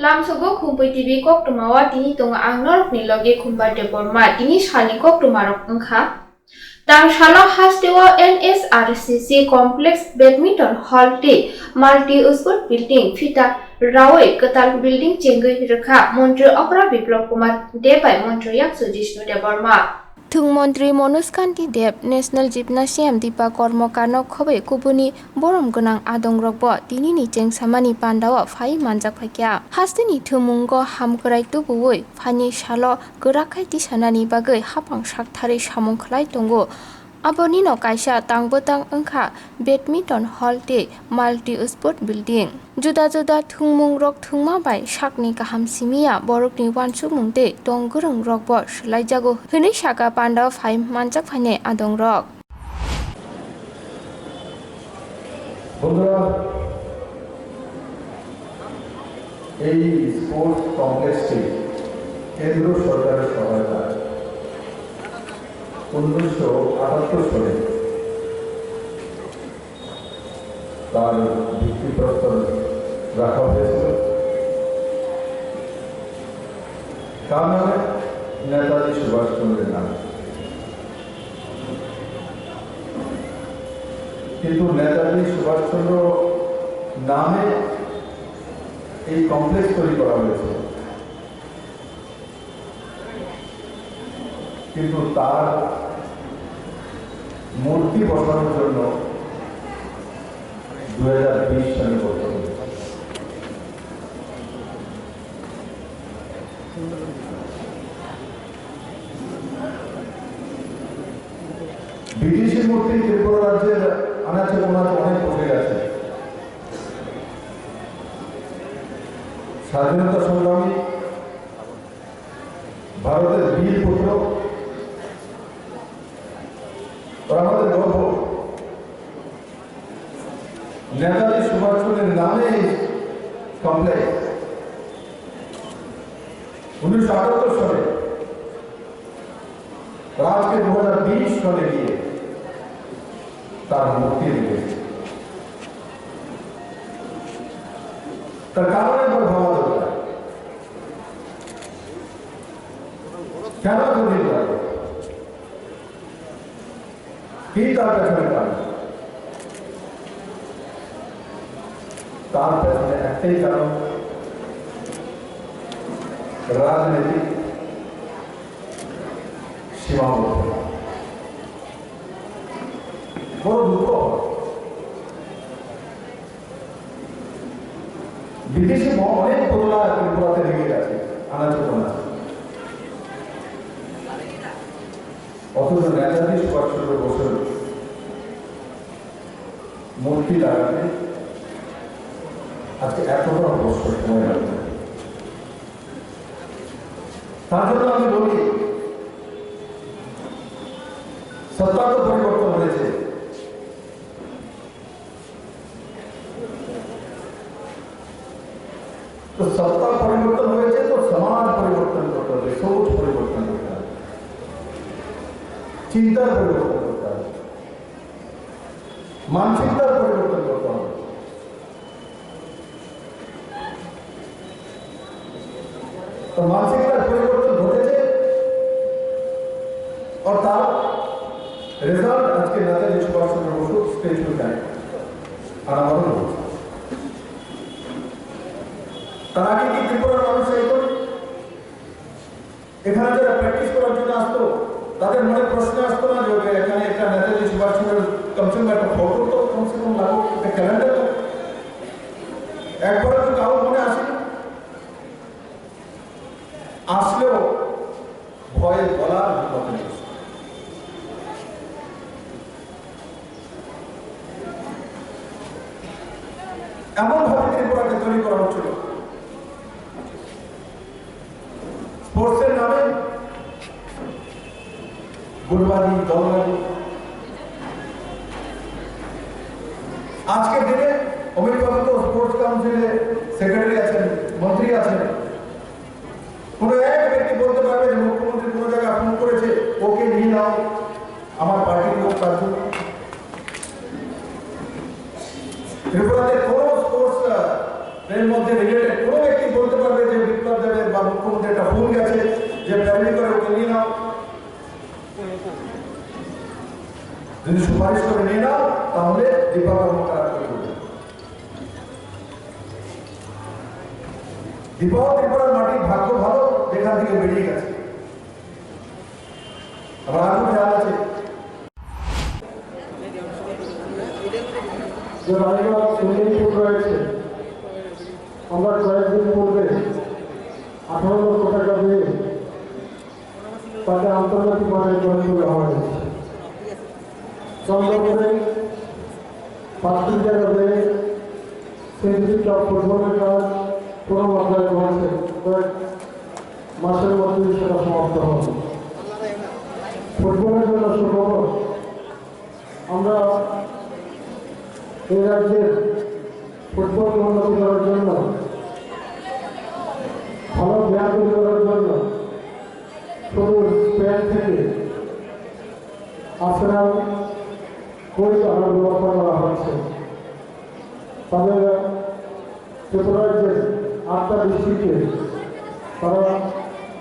Lamsogo kumpai TV kok tumawa tini tonga angnor ni loge kumba de borma tini shani kok tumarok engkha. Tang shalo hastewa NSRCC Complex Badminton Hall te multi-sport building fita rawe ketal building cenggai rekha Montri Okra Biplop Kumar Debai Montri Yaksu Jishnu de Borma. Thung Montri Manoj Kanti Deb National Gymnasium Dipa Kormokano Khobe Kubuni Borom Gonang Adong Rokbo Tinini Cheng Samani Pandawa Phai Manjak Phakya Hastini Thumungo Hamkrai Tubui Phani Shalo Gorakai Tisanani Bagai Hapang Shakthari Samung Khlai Tongo Abonino Kaisa Tangbotang Engkha Badminton Hall te multi-sport building Juda thungmung rok thungma bai sakni kaham simia borokni wansukmung te tonggurung rok bo slaijago hini saka panda phai manjak phaine adong rok বন্ধুরা এই sports কমপ্লেক্সটি কেন্দ্র সরকারের সহায়তায় 1978 সালে তার ভিত্তিপ্রস্তর রাখা হয়েছিল। তার নামে নেতাজি সুভাষচন্দ্রের নামে। কিন্তু নেতাজি সুভাষচন্দ্র নামে এই কমপ্লেক্স তৈরি করা হয়েছে, কিন্তু তার মূর্তি বসানোর জন্য 2020 সালে করতে হবে। বিদেশি মূর্তি ত্রিপুরা রাজ্যের আনাচে কোনাচে অনেক বসে গেছে। স্বাধীনতা সংগ্রামী ভারতের বীর পুত্র আমাদের গর্ব নেতাজি সুভাষচন্দ্রের নামে কমপ্লেক্স 1978 সালে আজকে 2020 সালে গিয়ে তার মুক্তি দিয়েছে। তার কারণে ভাবা দরকার কেন তৈরি করা কি তার পেছনে কারণ? তার পেছনে একটাই কারণ, রাজনৈতিক সীমাবদ্ধতা। বড় দুঃখ, বিদেশি অনেক বদলা ত্রিপুরাতে লেগে গেছে আনাচে কোনাচে, অথচ নেতাজি সুভাষচন্দ্র বসুর মূর্তি লাগাতে আজকে এতটা বছর সময় লাগবে। তার জন্য আমি বলি সত্তা তো পরিবর্তন হয়েছে, তো সত্তা পরিবর্তন হয়েছে তো সমাজ পরিবর্তন করতে হবে, সোচ পরিবর্তন করতে হবে, চিন্তার পরিবর্তন করতে হবে, মানসিকতার পরিবর্তন করতে হবে। তো মানসিকতার পরিবর্তন ঘটেছে, और তার রেজাল্ট আজকে নেতাজি সুভাষচন্দ্র বসু স্টেজ উঠায় আনাবরণ হচ্ছে। তার আগে কি ত্রিপুরার মানুষ এখানে যারা প্র্যাকটিস করার জন্য আসতো তাদের মনে প্রশ্ন আসতো না যে এখানে একটা নেতাজি সুভাষচন্দ্রের কমসে কম একটা ফটো তো কমসে কম লাগুক, একটা ক্যালেন্ডার লাগুক? একবার তো কারো মনে আসেনি, আসলেও ভয়ে বলার কথা নেই। এমন ভাবে ত্রিপুরাকে তৈরি করা হচ্ছিল স্পোর্টসের নামে, গুলবাজি দলবাজি। আজকের দিনে অমিত বাবু তো স্পোর্টস কাউন্সিলে সেক্রেটারি আছেন, মন্ত্রী আছেন। কোন এক ব্যক্তি বলতে পারবে যে মুখ্যমন্ত্রী কোন জায়গায় ফোন করেছে ওকে নিয়ে নাও আমার পার্টির লোক তার জন্য? ত্রিপুরাতে কোন স্পোর্টস এর মধ্যে রিলেটেড কোন ব্যক্তি বলতে পারবে বিপ্লব দেবের বা মুখ্যমন্ত্রী একটা ভুল গেছে যে ফ্যামিলি করে ওকে নিয়ে নাও, যদি সুপারিশ করে নিয়ে নাও তাহলে দীপক কর্মকার করবে। দীপক ত্রিপুরার মাটির ভাগ্য ভালো, যেখান থেকে বেরিয়ে গেছে। আবার আরো খেয়াল আছে যে রায়গঞ্জ সুইমিং পুল রয়েছে, আমরা কয়েকদিন পূর্বে 18 লক্ষ টাকা দিয়ে তাকে আন্তর্জাতিক মানের গড়ে তোলা হয়েছে। চন্দ্রপুরে 5টি জায়গাতে সেন্ট্রি ক্লাব ফুটবলের কাজ কোনো মাত্রায় হয়েছে, কয়েক মাসের মধ্যে সেটা সমাপ্ত হবে। ফুটবলের জন্য সুখবর, আমরা এই রাজ্যের ফুটবল উন্নতি করার জন্য, ভালো জ্ঞান তৈরি করার জন্য শুধু স্পেন থেকে আর্সেনাল কোচ আনার ব্যবস্থা করা হচ্ছে। তাদের ত্রিপুরা রাজ্যের 8টা ডিস্ট্রিক্টে তারা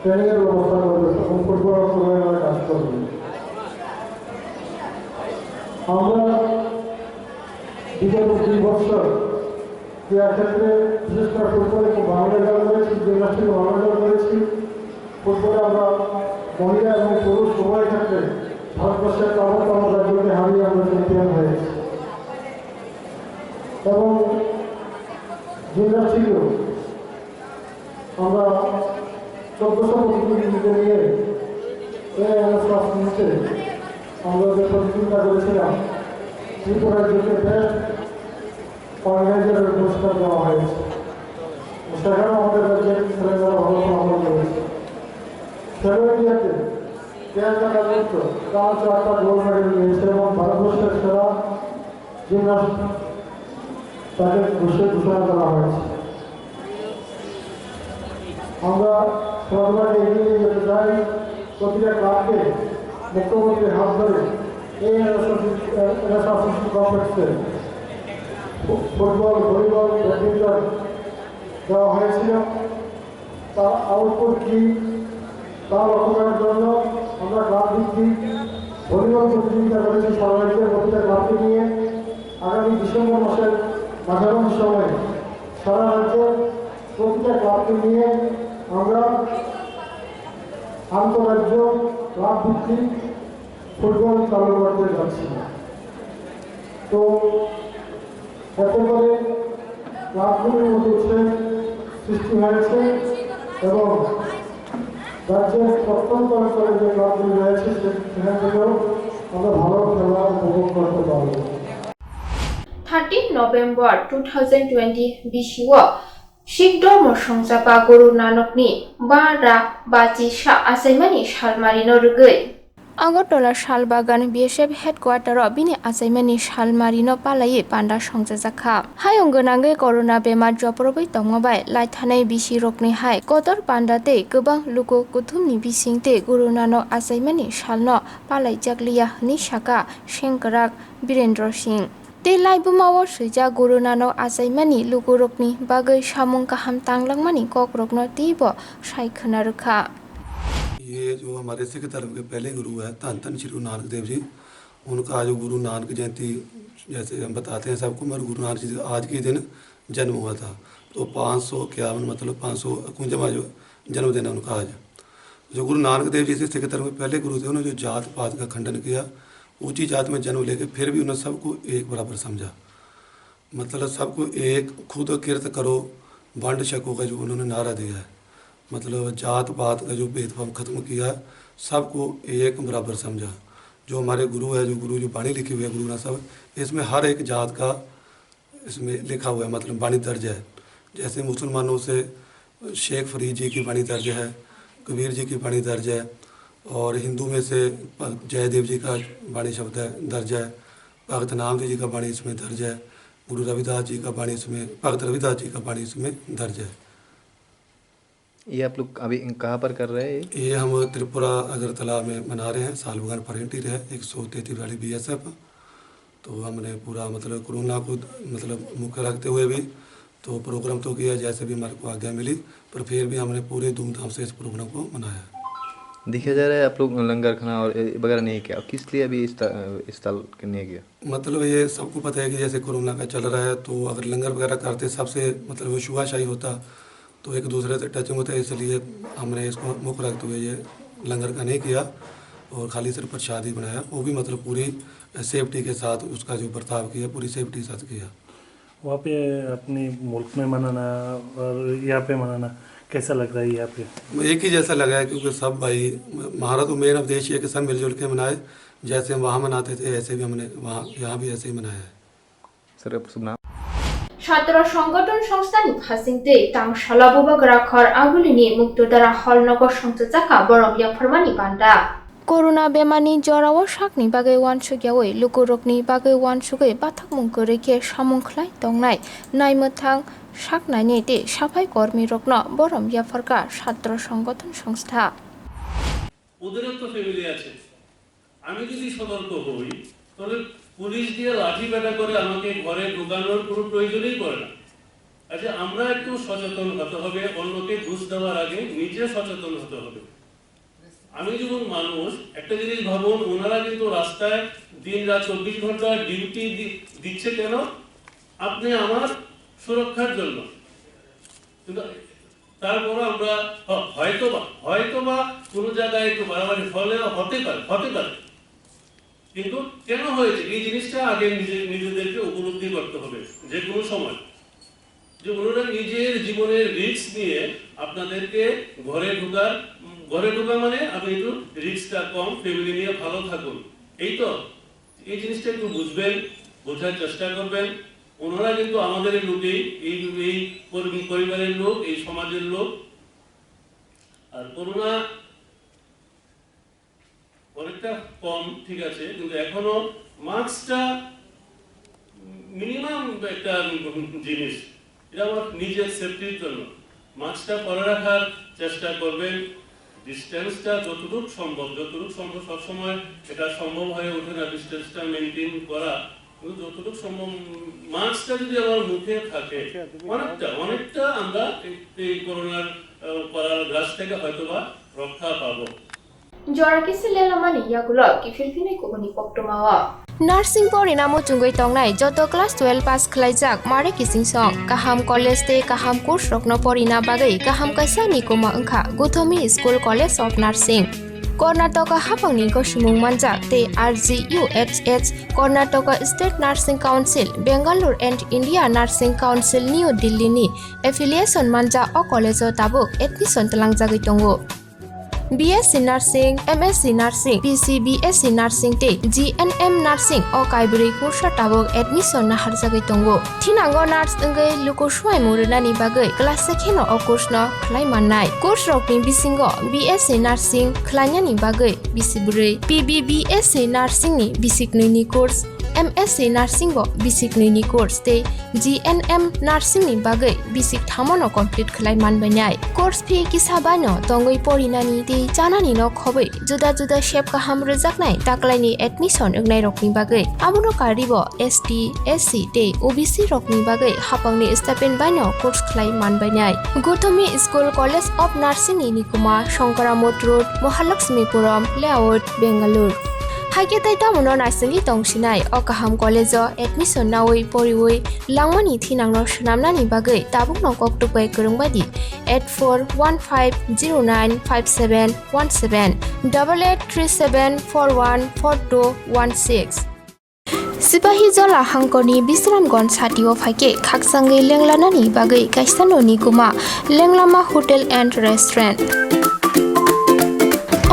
ট্রেনিংয়ের ব্যবস্থা করবে এবং ফুটবল প্রোগ্রামে কাজ করবে। আমরা বিগত 2 বছর ক্রীড়া ক্ষেত্রে বিশেষ করে ফুটবলে খুব ভালো রেজাল্ট করেছি, জিমন্যাস্টিকে ভালো রেজাল্ট করেছি। ফুটবলে আমরা মহিলা এবং পুরুষ উভয় ক্ষেত্রে ভারতবর্ষের অন্যতম রাজ্যকে হারিয়ে আমরা চ্যাম্পিয়ন হয়েছি। এবং জিমন্যাস্টিকেও আমরা 1400 প্রতিযোগীকে নিয়ে নিচে আমরা যে প্রতিযোগিতা করেছিলাম ত্রিপুরা রাজ্যকে বেস্ট অর্গানাইজারের পুরস্কার দেওয়া হয়েছে। সেখানে আমাদের রাজ্যের ছেলেমেয়েরা ভালো ফলাফল করেছে। খেলো ইন্ডিয়াতে কেয়ারটা যুক্ত 4টা গোল্ড মেডেল নিয়েছে এবং ভারতবর্ষের সেরা জিমন্যাস্ট তাকে ঘোষণা করা হয়েছে। আমরা খেলাধুলাকে এগিয়ে নিয়ে যেতে চাই। প্রতিটা ক্লাবকে মুখ্যমন্ত্রীর হাত ধরে এই কমপ্লেক্সে ফুটবল, ভলিবল, ব্যাডমিন্টন দেওয়া হয়েছিল। তার আউটপুট কি তা লক্ষ্য করার জন্য আমরা ক্লাব ভিত্তিক ভলিবল প্রতিযোগিতা করেছি সর্বাধিকের প্রতিটা ক্লাবকে নিয়ে। আগামী ডিসেম্বর মাসের মাঝামাঝি সময়ে সারা রাজ্যের প্রতিটা ক্লাবকে নিয়ে আমরা আন্তঃরাজ্য ক্লাব ভিত্তিক ফুটবল চালু করতে যাচ্ছি। তো এতে করে ক্লাবগুলির মধ্যে উৎসাহ সৃষ্টি হয়েছে এবং রাজ্যের প্রত্যন্ত অঞ্চলে যে ক্লাবগুলি রয়েছে সেখান থেকেও আমরা ভালো খেলা উপভোগ করতে পারব। 13 November 2020 बिसिआव शिख धर्म संजाबा गुरु नानकनि बारा बाजि सा आसाइमानि सालमारिनो रुगै আগরতলা শালবাগান বিএসএফ হেডকোয়ার্টারও বিনি আসাইমানি শালমারিনো পালাयै পান্ডা সংজাজাখা হায়ং गोनाङै করোনা বেমার জপরबै তংমাবাই লাইথানাय बिसि रकनि हाय कदर पान्डाते गोबां लुगु कुथुमनि बिसिंते गुरु नानक आसाइमानि सालनो पालायजाकलिया हनि साका शेंकराक वीरेंद्र सिंह ते लाइबुमाव सैजा गुरु नानक आसाइमानि लुगु रकनि बागै सामुं गाहाम तांलांमानि ककरकनो तीबो सायखोना रोखा। ये जो हमारे सिख धर्म के पहले गुरु है धन धन श्री गुरु नानक देव जी, उनका जो गुरु नानक जयंती जैसे हम बताते हैं सबको, मगर गुरु नानक जी का आज के दिन जन्म हुआ था। तो 551 मतलब 551वां जो जन्मदिन है उनका आज। जो गुरु नानक देव जी से सिख धर्म के पहले गुरु थे, उन्होंने जो जात पात का खंडन किया, ऊंची जात में जन्म लेके फिर भी उन्होंने सबको एक बराबर समझा। मतलब सबको एक खुद किरत करो बांट शको का जो उन्होंने नारा दिया है, मतलब जात पात का जो भेदभाव खत्म किया, सबको एक बराबर समझा। जो हमारे गुरु है, जो गुरु जो बाणी लिखी हुई है गुरु ग्रंथ साहब, इसमें हर एक जात का इसमें लिखा हुआ है, मतलब बाणी दर्ज है। जैसे मुसलमानों से शेख फरीद जी की बाणी दर्ज है, कबीर जी की बाणी दर्ज है, और हिंदू में से जयदेव जी का बाणी शब्द है दर्ज है, भगत नामदेव जी का बाणी इसमें दर्ज है, गुरु रविदास जी का बाणी इसमें, भगत रविदास जी का बाणी इसमें दर्ज है। ये आप लोग अभी कहाँ पर कर रहे हैं? ये हम त्रिपुरा अगरतला में मना रहे हैं, सालबगान फ्रंटियर है 133 वाली BSF। तो हमने पूरा मतलब कोरोना को मतलब मुख्य रखते हुए भी तो प्रोग्राम तो किया जैसे भी हमारे को आज्ञा मिली, पर फिर भी हमने पूरे धूमधाम से इस प्रोग्राम को मनाया। देखा जा रहा है आप लोग लंगर खाना और वगैरह नहीं किया, किस लिए अभी इस साल नहीं किया? मतलब ये सबको पता है कि जैसे कोरोना का चल रहा है, तो अगर लंगर वगैरह करते सबसे मतलब वो छुआछाई होता, तो एक दूसरे से टचिंग होता है, इसलिए हमने इसको मुख्य रखते हुए ये लंगर का नहीं किया और खाली सिर्फ प्रसाद ही बनाया, वो भी मतलब पूरी सेफ्टी के साथ उसका जो बर्ताव किया पूरी सेफ्टी के साथ किया। वहाँ पे अपने मुल्क में मनाना और यहाँ पे मनाना कैसा लग रहा है? यहाँ पे एक ही जैसा लगा है, क्योंकि सब भाई हमारा तो मेन उद्देश्य है कि सब मिलजुल के मनाए, जैसे हम वहाँ मनाते थे ऐसे भी हमने वहाँ यहाँ भी ऐसे ही मनाया है। सर आप शुभ नाम? ছাত্র সংগঠন সংস্থানি ফাসিংতে তাং শালাবুবাগ্রা খর আগুলিনি মুক্তদারা হলনগর সংচাকা বরবিয়া ফরমানি বান্দা করোনা বেমানি জরাও শাকনি বাগৈ ওয়ানসুগিয়াওই লুকুরকনি বাগৈ ওয়ানসুগৈ বাথাক মুংকরেखे সামুংख्लाय তংনাय নাইমথাং শাকনাইনি তে সাফাই কর্মী রত্ন বরবিয়া ফরকা ছাত্র সংগঠন সংস্থা। ওদেরও তো ফ্যামিলি আছে, আমি যদি সতর্ক হই তাহলে পুলিশ দিয়ে লাঠি পেটা করে আমাকে ঘরে ঢোকানোর কোনো প্রয়োজনই পড়ে না। আচ্ছা, আমরা একটু সচেতন হতে হবে, অন্যকে ঘুষ দেওয়ার আগে নিজে সচেতন হতে হবে। আমি যখন মানুষ একটা জিনিস ভাবুন, ওনারা কিন্তু রাস্তায় দিন রাত 24 ঘন্টা ডিউটি দিচ্ছে কেন? আপনি আমার সুরক্ষার জন্য। কিন্তু তারপর আমরা হয়তোবা কোনো জায়গায় একটু বাড়াবাড়ি হতে পারে, কিন্তু কেন হয়েছে এই জিনিসটা আগে নিজেদেরকে উপলব্ধি করতে হবে। যে কোনো সময় যে ওনারা নিজের জীবনের রিস্ক নিয়ে আপনাদেরকে ঘরে ঢোকা মানে আপনি একটু রিস্কটা কম, ফ্যামিলি নিয়ে ভালো থাকুন, এই তো এই জিনিসটা একটু বুঝবেন, বোঝার চেষ্টা করবেন। ওনারা কিন্তু আমাদের লোকেই, এই পরিবারের লোক, এই সমাজের লোক। আর করোনা অনেকটা কম, ঠিক আছে, কিন্তু এখনো মাস্কটা মিনিমাম একটা জিনিস, এটা আমার নিজের সেফটির জন্য মাস্কটা পরে রাখার চেষ্টা করবেন। ডিস্টেন্সটা যতটুকু সম্ভব সবসময় এটা সম্ভব হয়ে ওঠে না ডিস্টেন্সটা মেনটেন করা, কিন্তু যতটুকু সম্ভব মাস্কটা যদি আমার মুখে থাকে অনেকটা আমরা এই করোনার গ্রাস থেকে হয়তোবা রক্ষা পাবো। জরা কিসে লেলামানি ইয়াগুলো কি ফিলফিনে কোবনি পক্তমাওয়া নার্সিং পরিণাম চুঙ্গৈ তংনাই যত ক্লাস 12 পাস খালাইজাক মারে কিসিং সং কাহাম কলেজ তে কাহাম কোর্স রকন পরিণাম বাগৈ কাহাম কাইसा নিকুमा ओंखा Gautami school college of nursing Karnataka हाफांनि गसुमुं मानजाक ते RGUHH Karnataka state nursing council Bengaluru and India nursing council new दिल्लीनि एफिलिएशन मानजा अ कलेज ताबुक एडमिशन तलांजागै दंगो। BSc nursing, MSc nursing, BSc nursing ते GNM नार्सिं अ काइब्रै कोर्स ताबुक एडमिशन नाहारजागै दंगो। थिनांगो नार्स ओंगै लुकुसुवाय मुरनानि बागै क्लास सेकेन्ड अ कोर्स न खलाय माननाय कोर्स रकनि बिसिंगो BSc नार्सिं खलायनानि बागै बिसिब्रै PBBSc नार्सिं नि बिसिकनैनि कोर्स MSc नार्सिं बो बिसिकनैनि कोर्स ते GNM नार्सिं नि बागै बिसिक थामन कमप्लीट खलाय मानबायनाय कोर्स फी किसाबानो तंगै परिनानि ते जानानि न खबै जुदा जुदा शेप गाहाम रोजाकनाय दाखलायनि एडमिशन ओंनाय रकनि बागै आबुनो कारिबो ST SC ते OBC रकनि बागै हापांनि स्टापेन बायनो कोर्स खलाय मानबायनाय Gautami school college of nursing नि निकुमा शंकरामठ रोड महालक्ष्मीपुरम लेआउट बेंगालुरु हाइके ताइता मनो नार्सिंनि तंसिनाय अकाहाम कलेज एडमिशन नावै परिवै लांमानि थिनांनो सुनामनानि बागै ताबुक न कक्टुबै गोरोंबादि 8415095717 8837414216 सिपाही जला हांकरनि बिश्रामगंज साथियाव फाइके खाकसांगै लेंलानानि बागै काइसानो निकुमा लेंलामा होटेल एन्ड रेस्टुरेंट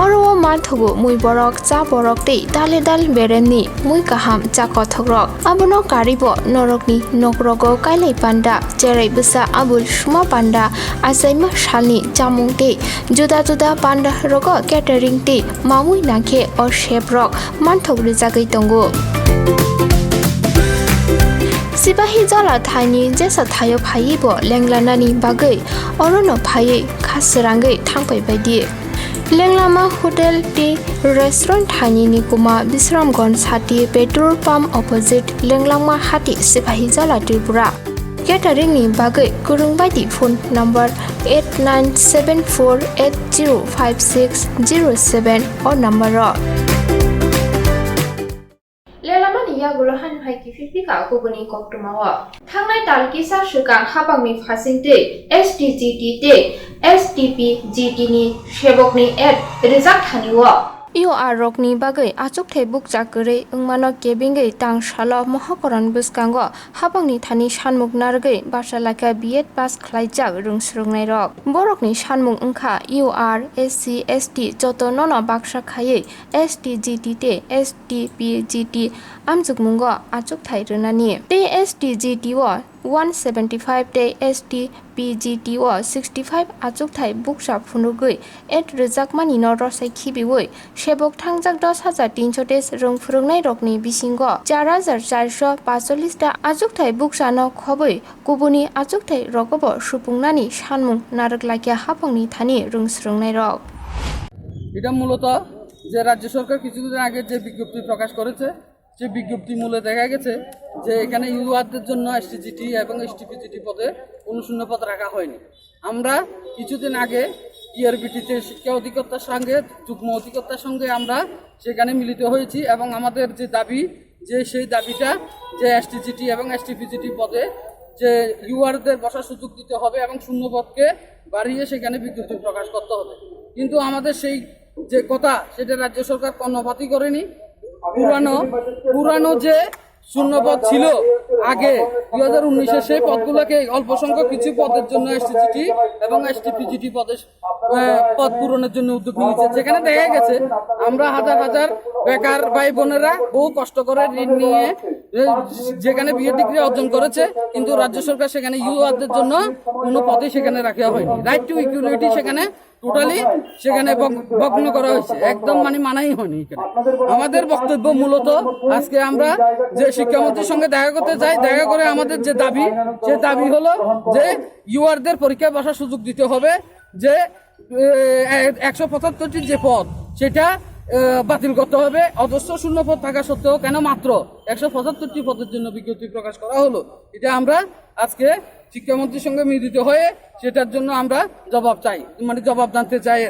अरवा मानथगु मुई बरक चा बरक ते दाले दाल बेरेननि मुई काहाम चा कथग्रक आबनो कारिबो नरकनि नगरगो काइलै पान्डा जेरै बोसा आबुल सुमा पान्डा आसाइमा सालनि जामुं ते जुदा जुदा पान्डा रग केटारिं ते मामुई नाखे अ शेफरक मानथग्रु जागै दंगो। सिपाही जला थाइनि जेसा थायो फायिबो लेंलानानि बागै अरनो फायै खासरांगै थांफै बायदि लेंलामा होटेल टी रेस्टुरेंट थाइनि निकुमा बिश्रामगंज साथि पेट्रोल पंप अपोजिट लेंलामा हाथि सिपाही जला Tripura catering ni bagai kurung baidi phone number 8974805607 or number ro lelamani yagulo han phai ki fifika kubuni koktumawa thangnai talkisa shukang habangni phasingte STGT te STPGT ni shebokni at result thaniwa UR rokni bagai achuk thai buk jakure ungmano kebingai tang shala mohakoran buskango habangni thani sanmuk nargai barsalaka B.Ed pass khlaijak rungsrungnai rok borokni sanmuk ungkha UR SC ST joto nono baksa khayei STGT te STPGT amjukmungo achuk thai runani te STGT wo 175 te STPGT wo 65 achuk thai buksa phunugui et rejakmani no rosai khibiwoi sebok thangjak 10330 rungfurungnai rokni bisingo 4445 ta achuk thai buksa no khoboi kubuni achuk thai rogobo supungnani sanmung naraklakia hapangni thani rungsrungnai rok এটা মূলত যে রাজ্য সরকার কিছুদিন আগে যে বিজ্ঞপ্তি প্রকাশ করেছে সেই বিজ্ঞপ্তি মূলে দেখা গেছে যে এখানে ইউআরদের জন্য এসটিজিটি এবং এসটিপিজিটি পদে কোনো শূন্যপদ রাখা হয়নি আমরা কিছুদিন আগে ইআরবিটিতে শিক্ষা অধিকর্তার সঙ্গে যুগ্ম অধিকর্তার সঙ্গে আমরা সেখানে মিলিত হয়েছি এবং আমাদের যে দাবি যে সেই দাবিটা যে এসটিজিটি এবং এসটিপিজিটি পদে যে ইউআরদের বসার সুযোগ দিতে হবে এবং শূন্যপদকে বাড়িয়ে সেখানে বিজ্ঞপ্তি প্রকাশ করতে হবে কিন্তু আমাদের সেই যে কথা সেটা রাজ্য সরকার কর্ণপাতই করেনি পুরানো যে শূন্যপদ ছিল আগে 2019-এ সেই পদগুলোকে অল্প সংখ্যক কিছু পদের জন্য এসটিজিটি এবং এসটিপিজিটি পদ পূরণের জন্য উদ্যোগ নিয়েছে যেখানে দেখা গেছে আমরা হাজার হাজার বেকার ভাই বোনেরা বহু কষ্ট করে ঋণ নিয়ে যেখানে বিএ ডিগ্রি অর্জন করেছে কিন্তু রাজ্য সরকার সেখানে ইউআরদের জন্য কোনো পদই সেখানে রাখা হয়নি রাইট টু ইকুয়ালিটি সেখানে টোটালি সেখানে ভগ্ন করা হয়েছে একদম মানাই হয়নি এখানে আমাদের বক্তব্য মূলত আজকে আমরা যে শিক্ষামন্ত্রীর সঙ্গে দেখা করতে চাই দেখা করে আমাদের যে দাবি সে দাবি হলো যে ইউআরদের পরীক্ষায় বসার সুযোগ দিতে হবে যে 175টি যে পদ সেটা বাতিল করতে হবে অজস্র শূন্য পদ থাকা সত্ত্বেও কেন মাত্র 175টি পদের জন্য বিজ্ঞপ্তি প্রকাশ করা হলো এটা আমরা আজকে শিক্ষামন্ত্রীর সঙ্গে মিলিত হয়ে সেটার জন্য আমরা জবাব চাই জবাব জানতে চাই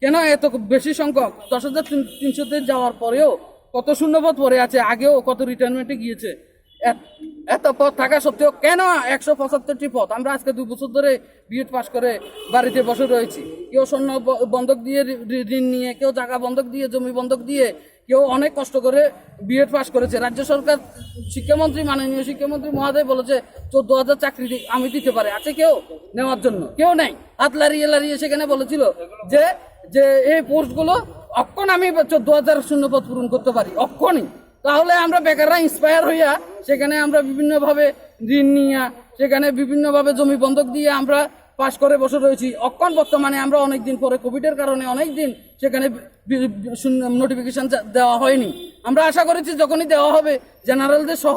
কেন এত বেশি সংখ্যক 10,300-তে যাওয়ার পরেও কত শূন্যপদ পড়ে আছে আগেও কত রিটায়ারমেন্টে গিয়েছে এত পদ থাকা সত্ত্বেও কেন 175টি পদ আমরা আজকে 2 বছর ধরে বিএড পাস করে বাড়িতে বসে রয়েছি কেউ স্বর্ণ বন্ধক দিয়ে ঋণ নিয়ে কেউ জায়গা বন্ধক দিয়ে জমি বন্ধক দিয়ে কেউ অনেক কষ্ট করে বিএড পাস করেছে রাজ্য সরকার শিক্ষামন্ত্রী মাননীয় শিক্ষামন্ত্রী মহোদয় বলেছে 14,000 চাকরি আমি দিতে পারে আছে কেউ নেওয়ার জন্য কেউ নেই হাত লাড়িয়ে সেখানে বলেছিল যে এই পোস্টগুলো অক্ষণ আমি 14,000 শূন্যপদ পূরণ করতে পারি অক্ষণই তাহলে আমরা বেকাররা ইন্সপায়ার হইয়া সেখানে আমরা বিভিন্নভাবে ঋণ নিয়ে সেখানে বিভিন্নভাবে জমি বন্ধক দিয়ে আমরা পাশ করে বসে রয়েছি অক্ষণ বর্তমানে আমরা অনেকদিন পরে কোভিডের কারণে অনেকদিন সেখানে নোটিফিকেশন দেওয়া হয়নি আমরা আশা করেছি যখনই দেওয়া হবে জেনারেলদের সহ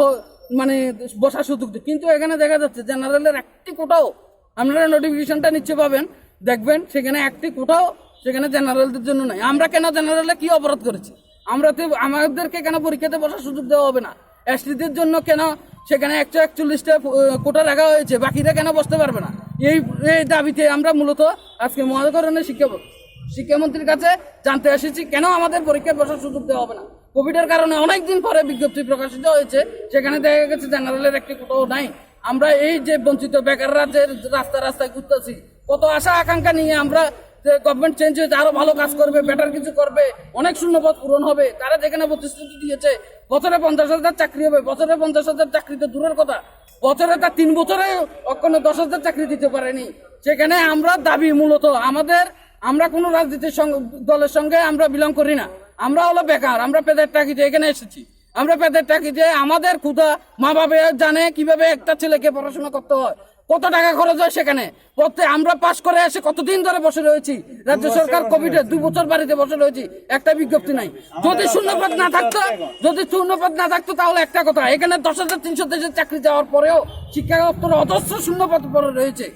বসার সুযোগ কিন্তু এখানে দেখা যাচ্ছে জেনারেলের একটি কোটাও আপনারা নোটিফিকেশনটা নিচ্ছে পাবেন দেখবেন সেখানে একটি কোটাও সেখানে জেনারেলদের জন্য নাই আমরা কেন জেনারেলে কি অপরাধ করেছি আমাদেরকে কেন পরীক্ষাতে বসার সুযোগ দেওয়া হবে না এসটিদের জন্য কেন সেখানে 141টা কোটা রাখা হয়েছে বাকিরা কেন বসতে পারবে না এই দাবিতে আমরা মূলত আজকে মহানগরের শিক্ষামন্ত্রীর কাছে জানতে এসেছি কেন আমাদের পরীক্ষায় বসার সুযোগ দেওয়া হবে না কোভিডের কারণে অনেকদিন পরে বিজ্ঞপ্তি প্রকাশিত হয়েছে সেখানে দেখা গেছে জেনারেলের একটি কোটাও নাই আমরা এই যে বঞ্চিত বেকাররা যে রাস্তায় ঘুরতেছি কত আশা আকাঙ্ক্ষা নিয়ে আমরা গভর্নমেন্ট চেঞ্জ হয়েছে আরো ভালো কাজ করবে বেটার কিছু করবে অনেক শূন্যপদ পূরণ হবে তারা যেখানে প্রতিশ্রুতি দিয়েছে বছরে 50,000 চাকরি হবে বছরে 50,000 চাকরি তো দূরের কথা বছরে তার 3 বছরে অক্ষণে 10,000 চাকরি দিতে পারেনি সেখানে আমরা দাবি মূলত আমরা কোনো রাজনীতির দলের সঙ্গে আমরা বিলং করি না আমরা হলো বেকার আমরা পেটের টাকিতে এখানে এসেছি আমরা পেটের টাকিতে আমাদের ক্ষুধা মা বাবা জানে কিভাবে একটা ছেলেকে পড়াশোনা করতে হয় কত টাকা খরচ হয় সেখানে আমরা পাশ করে এসে কতদিন ধরে বসে রয়েছি রাজ্য সরকার কোভিডে 2 বছর বাড়িতে বসে রয়েছি একটা বিজ্ঞপ্তি নাই যদি শূন্যপদ না থাকতো তাহলে একটা কথা এখানে 10,300 চাকরি যাওয়ার পরেও শিক্ষা দপ্তরে অজস্র শূন্যপদ পড়ে রয়েছে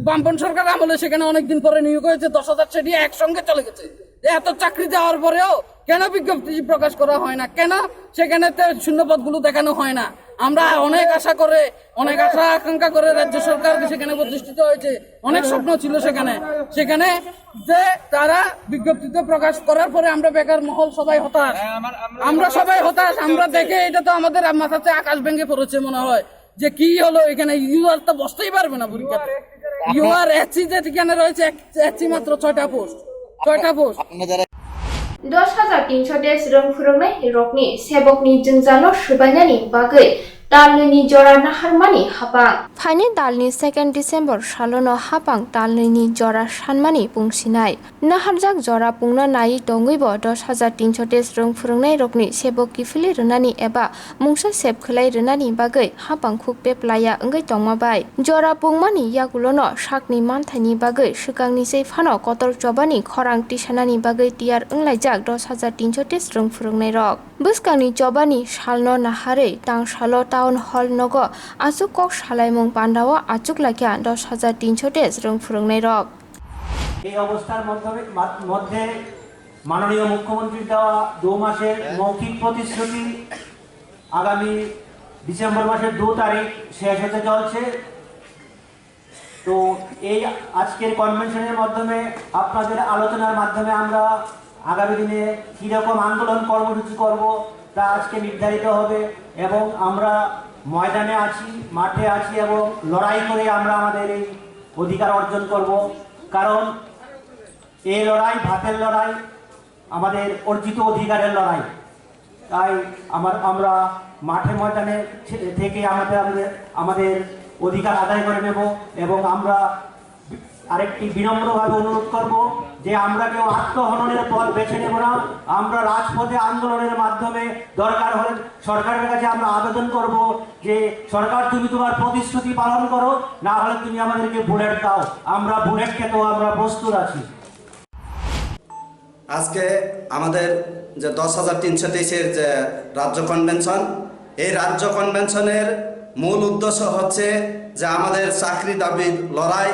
বামপন্থী সরকার আমলে সেখানে অনেকদিন পরে নিয়োগ হয়েছে 10,000 সেটি একসঙ্গে চলে গেছে যে এত চাকরি যাওয়ার পরেও কেন বিজ্ঞপ্তি প্রকাশ করা হয় না, কেন সেখানে শূন্যপদগুলো দেখানো হয় না। আমরা অনেক আশা আকাঙ্ক্ষা করে রাজ্য সরকার সেখানে প্রতিষ্ঠিত হয়েছে, অনেক স্বপ্ন ছিল সেখানে যে তারা বিজ্ঞপ্তিতে প্রকাশ করার পরে আমরা বেকার মহল সবাই হতাশ, আমরা দেখে এটা তো আমাদের মাথাতে আকাশ ভেঙে পড়েছে মনে হয় যে কি হলো এখানে। ইউআর তো বসতেই পারবে না পরীক্ষাতে, ইউআর এসসি যেখানে রয়েছে এসসি মাত্র 6টা পোস্ট। 10,300 देश रोंफोरनाय रकनि सेबकनि जोंजाल' सुबायनायनि बागै दालनि जरा नाहारमानि हाबां फाइनि दालनि 2 डिसेम्बर सालनो हाबां दालनि जरा सानमानि बुंसिनाय नाहारजाक जरा बुंनो नायै दंगैबो 10,300 देश रोंफोरनाय रकनि सेबक किफिलि रोनानि एबा मुंसा सेबखोलाय रोनानि बागै हाबां खुक बेप्लाया ओंगै दंमाबाय जरा बुंमानि यागुलनो साकनि मानथायनि बागै सिगांनि फानो कतर जबानि खरां टिसानानि बागै टियार ओंलायजाक 10,300 देश रोंफोरनाय रक बुस्कांनि जबानि सालनो नाहारै दांसालो टाउन हल नगो आचुक कक सालायमुं बान्दाव आचुक लाखिया 10,300 देश रोंफोरनाय रक এই অবস্থার মধ্যে মাননীয় মুখ্যমন্ত্রীর দেওয়া 2 মাসের মৌখিক প্রতিশ্রুতি আগামী ডিসেম্বর মাসের 2 তারিখ শেষ হতে চলছে। তো এই আজকের কনভেনশনের মাধ্যমে আপনাদের আলোচনার মাধ্যমে আমরা আগামী দিনে কীরকম আন্দোলন কর্মসূচি করব তা আজকে নির্ধারিত হবে এবং আমরা ময়দানে আছি, মাঠে আছি এবং লড়াই করে আমরা আমাদের এই অধিকার অর্জন করব। কারণ এই লড়াই ভাতের লড়াই, আমাদের অর্জিত অধিকারের লড়াই। তাই আমরা মাঠে ময়দানে থেকে আমাদের অধিকার আদায় করে নেব এবং আমরা আরেকটি বিনম্রভাবে অনুরোধ করব যে আমরা কেউ আত্মহননের পথ বেছে নেব না। আমরা রাজপথে আন্দোলনের মাধ্যমে দরকার হলে সরকারের কাছে আমরা আবেদন করব যে সরকার তুমি তোমার প্রতিশ্রুতি পালন করো, না হলে তুমি আমাদেরকে বুলেট দাও, আমরা বুলেট খেতেও আমরা প্রস্তুত আছি। আজকে আমাদের যে 10,323 যে রাজ্য কনভেনশন, এই রাজ্য কনভেনশনের মূল উদ্দেশ্য হচ্ছে যে আমাদের চাকরি দাবির লড়াই,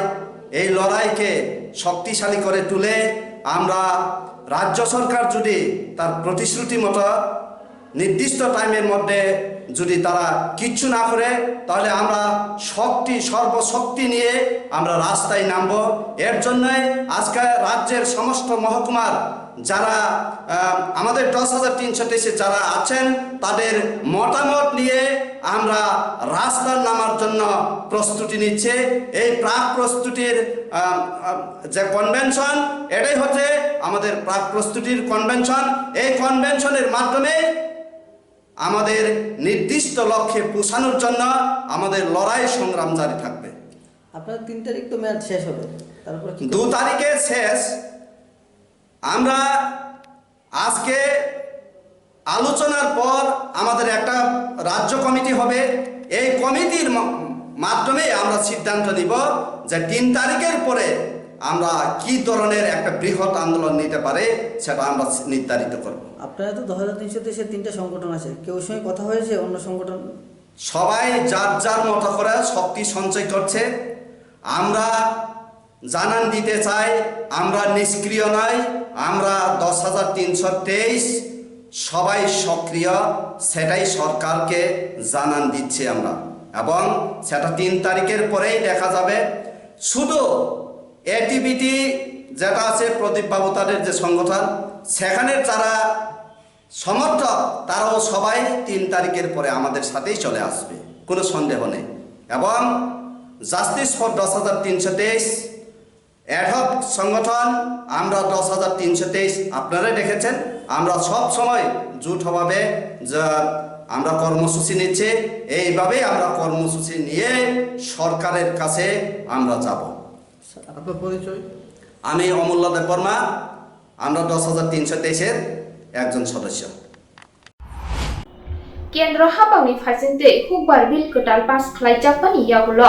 এই লড়াইকে শক্তিশালী করে তুলে আমরা রাজ্য সরকার যদি তার প্রতিশ্রুতি মতো নির্দিষ্ট টাইমের মধ্যে যদি তারা কিচ্ছু না করে তাহলে আমরা সর্বশক্তি নিয়ে আমরা রাস্তায় নামব। এর জন্যই আজকে রাজ্যের সমস্ত মহকুমার যারা আমাদের 10,323 যারা আছেন তাদের মতামত নিয়ে আমরা রাস্তার নামার জন্য প্রস্তুতি নিচ্ছে। এই প্রাক প্রস্তুতির যে কনভেনশন, এটাই হচ্ছে আমাদের প্রাক প্রস্তুতির কনভেনশন। এই কনভেনশনের মাধ্যমে আমাদের নির্দিষ্ট লক্ষ্যে পৌঁছানোর জন্য আমাদের লড়াই সংগ্রাম জারি থাকবে। আপনার 3 তারিখ তো মেয়াদ শেষ হবে, তারপর 2 তারিখে শেষ। আমরা আজকে আলোচনার পর আমাদের একটা রাজ্য কমিটি হবে, এই কমিটির মাধ্যমে আমরা সিদ্ধান্ত নিব যে 3 তারিখের পরে আমরা কি ধরনের একটা বৃহৎ আন্দোলন নিতে পারে সেটা আমরা নির্ধারিত করব। আপনারা তো 10,300 দেশের 3টা সংগঠন আছে, কেউ সঙ্গে কথা হয়েছে? অন্য সংগঠন সবাই যার যার মতো করে শক্তি সঞ্চয় করছে। আমরা জানান দিতে চাই আমরা নিষ্ক্রিয় নয়, আমরা 10,323 সবাই সক্রিয়, সেটাই সরকারকে জানান দিচ্ছি আমরা এবং সেটা 3 তারিখের পরেই দেখা যাবে। শুধু এটিবিটি যেটা আছে প্রদীপ বাবু তাদের যে সংগঠন, সেখানে যারা সমর্থক তারাও সবাই 3 তারিখের পরে আমাদের সাথেই চলে আসবে, কোনো সন্দেহ নেই। এবং জাস্টিস ফর 10,323 অ্যাডহক সংগঠন, আমরা 10,323 আপনারা দেখেছেন আমরা সব সময় জোটভাবে আমরা কর্মসূচি নিচ্ছি। এইভাবেই আমরা কর্মসূচি নিয়ে সরকারের কাছে আমরা যাব। আপনার পরিচয়? আমি অমূল্য দেববর্মা, আমরা 10,323 একজন সদস্য। केन्द्र हाबांनि फारसेन्दै हुकबार बिल गोदान पास खालायजाकमानि यागुल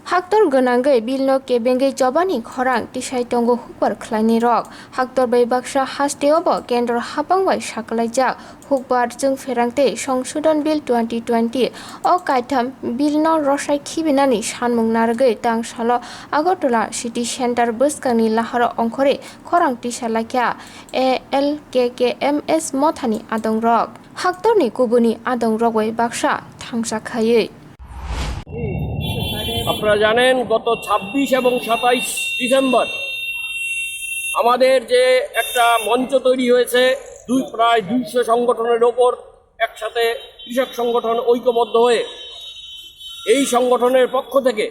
Haktor Gonangay Bilno Kebengay Jobani Korang Tishai Tongo Hukbar Klani Rock Haktor Bay Baksha Hasteobo Kendor Hapangwai Shakalajak Hukbar Jung Ferangte Songsudan Bill 2020 O Kaitam Bilno Roshai Kibinani Shanmung Nargay Tang Shalo Agotola City Center Buskani Lahara Onkore Korang Tishalakya ALKKMS Mothani Adong Rock Haktor ni Kubuni Adong Rock Baksha Tangsa Khaye আপনারা জানেন গত 26 এবং 27 December আমাদের যে একটা মঞ্চ তৈরি হয়েছে প্রায় 200 সংগঠনের ওপর একসাথে কৃষক সংগঠন ঐক্যবদ্ধ হয়ে এই সংগঠনের পক্ষ থেকে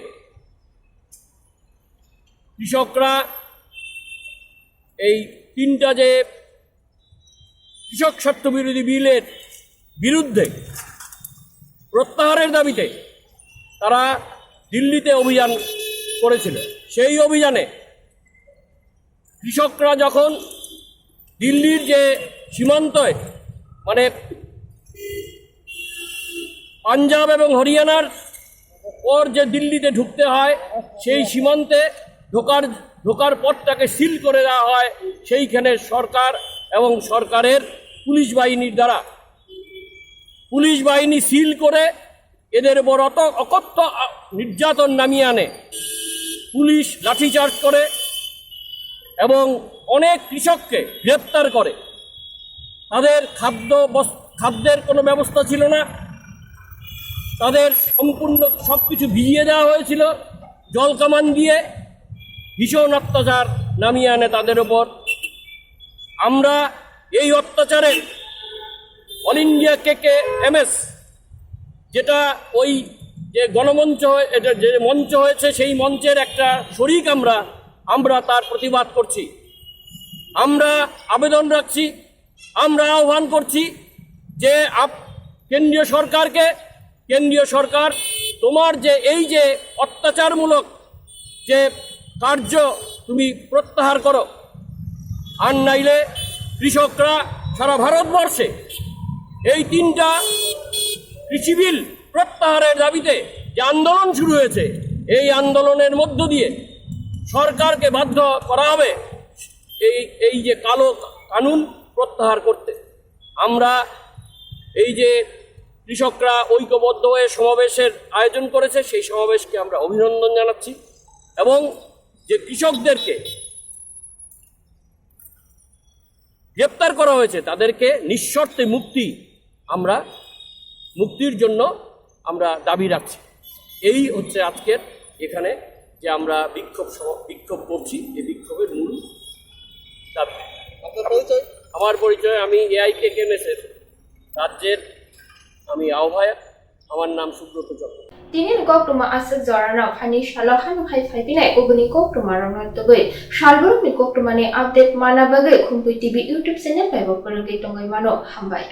কৃষকরা এই তিনটা যে কৃষক স্বার্থ বিরোধী বিলের বিরুদ্ধে প্রত্যাহারের দাবিতে তারা দিল্লিতে অভিযান করেছিল। সেই অভিযানে কৃষকরা যখন দিল্লির যে সীমান্তে মানে পাঞ্জাব এবং হরিয়ানার পর যে দিল্লিতে ঢুকতে হয় সেই সীমান্তে ঢোকার পথটাকে সিল করে দেওয়া হয় সেইখানে সরকার এবং সরকারের পুলিশ বাহিনীর দ্বারা পুলিশ বাহিনী সিল করে এদের উপর অকথ্য নির্যাতন নামিয়ে আনে পুলিশ লাঠিচার্জ করে এবং অনেক কৃষককে গ্রেপ্তার করে তাদের খাদ্যের কোনো ব্যবস্থা ছিল না তাদের সম্পূর্ণ সব কিছু ভিজিয়ে দেওয়া হয়েছিল জল কামান দিয়ে ভীষণ অত্যাচার নামিয়ে আনে তাদের উপর আমরা এই অত্যাচারের অল ইন্ডিয়া KKMS যেটা ওই যে গণমঞ্চ এটা যে মঞ্চ হয়েছে সেই মঞ্চের একটা শরিক আমরা তার প্রতিবাদ করছি আমরা আবেদন রাখছি আমরা আহ্বান করছি যে কেন্দ্রীয় সরকার তোমার যে এই যে অত্যাচারমূলক যে কার্য তুমি প্রত্যাহার করো আর নাইলে কৃষকরা সারা ভারতবর্ষে এই তিনটা কৃষি বিল প্রত্যাহারের দাবিতে যে আন্দোলন শুরু হয়েছে এই আন্দোলনের মধ্য দিয়ে সরকারকে বাধ্য করা হবে এই যে কালো কানুন প্রত্যাহার করতে আমরা এই যে কৃষকরা ঐক্যবদ্ধ হয়ে সমাবেশের আয়োজন করেছে সেই সমাবেশকে আমরা অভিনন্দন জানাচ্ছি এবং যে কৃষকদেরকে গ্রেপ্তার করা হয়েছে তাদেরকে নিঃশর্তে মুক্তির জন্য আমরা দাবি রাখছি এই হচ্ছে আজকের এখানে যে আমরা বিক্ষোভ করছি এই বিক্ষোভের মূল দাবি আমার পরিচয় আমি AIKKMS এর রাজ্যের আমি আহ্বায়ক আমার নাম সুব্রত চক্র Tinin Koktuma Asik Zorana Hani Shalohan Hai Faipina Ubuni Koktuma Ramatogui Shalburumi Koktumani update Mana Bagay Kumpu TV YouTube channel by Bokurugi Tongai Mano Hambai